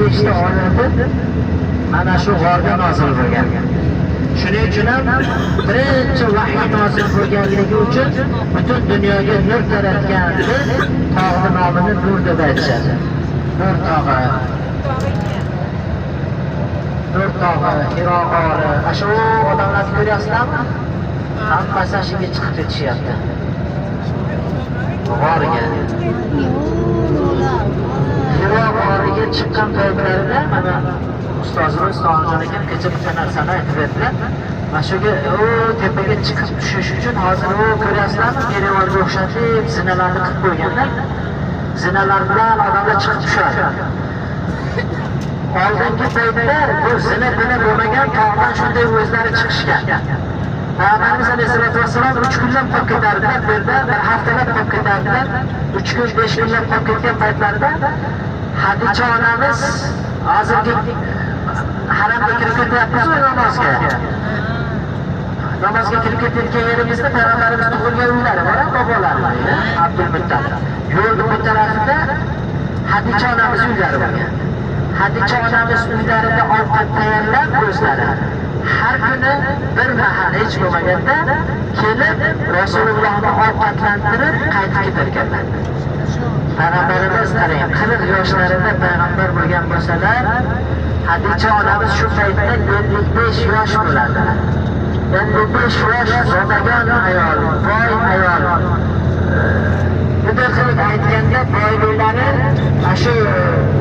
5 ta oyati mana shu g'orga nozil bo'lgan. Shuning uchun ham birinchi vahiy nozil bo'lganligi uchun butun dunyoga nur taratgan tog'ning nomini Nur deb aytishadi. Nur tog'i. Nur tog'i, Hiro g'ori. Shu odamlarni ko'ryapsizlarmi? Hammasi shunga chiqib ketishyapti. G'origa. Hiro g'origa chiqqan paytlarida mana ustozimiz To'g'rijon aka kecha bitta narsani aytib berdilar. Mana shuga tepaga chiqib tushish uchun hozir ko'ryapsizlarmi? Yerevarga o'xshatib zinalarni qilib qo'yganlar. Zinalar bilan odamlar chiqib tushadi. Oldingi paytda bu zina bo'lmagan tog'dan shunday o'zlari chiqishgan. Payg'ambarimiz alayhisolatu vassalom 3 kunlab qolib ketardilar, bir haftalab qolib ketardilar. 3 kun, 5 kunlab qolib ketgan paytlarida Hadicha onamiz hozirgi haramga kirib ketyapmiz namozga. Namozga kirib ketayotgan yerimizda Payg'ambarimiz tug'ilgan uylari bor, bobolari, Abdulmuttalib. Yo'lning bu tarafida Hadicha onamiz uylari bo'lgan. Hadicha onamiz uylarida ovqat tayyorlab o'zlari har kuni bir mahal hech bo'lmaganda kelib Rasulullohni ovqatlantirib qaytib ketar ekanlar. Payg'ambarimiz qarang, 40 yoshlarida payg'ambar bo'lgan bo'lsalar, Hadicha onamiz shu paytda 55 yosh bo'ladi. 55 yosh zodagon ayol, boy ayol. Bunday qilib aytganda boylari shu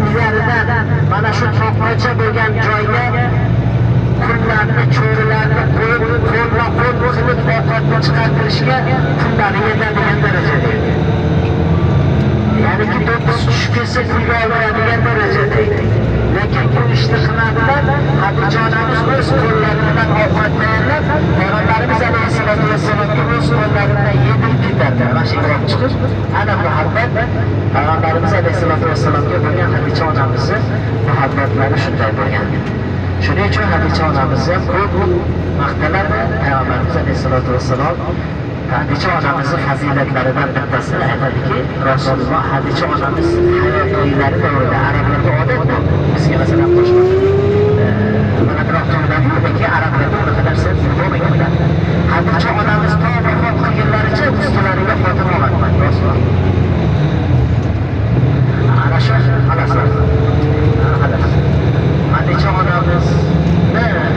uylaridan mana shu to'qmacha bo'lgan joyga kunlarni, cho'rilarni qo'yib, qo'l qilib ovqatni chiqartirishga kunlari yetadigan darajada. Ya'ni 9 tushib kelsa pulga oladigan darajada. Lekin bu ishni qiladilar. Hadicha onamiz o'z qo'llari bilan ovqat tayyorlab, Payg'ambarimiz alayhisolatu vassalomga o'z qo'llari bilan yedirib ketardilar. Mana shu olib chiqib, ana muhabbat Payg'ambarimiz alayhisolatu vassalomga bo'lgan Hadicha onamizning muhabbatlari shunday bo'lgan. Shuning uchun Hadicha onamiz ham ko'p maqtaladi. Payg'ambarimiz alayhisolatu vassalom Hadicha onamizning fazilatlaridan bittasini aytadiki, Rasululloh Hadicha onamiz hayot o'yinlari davrida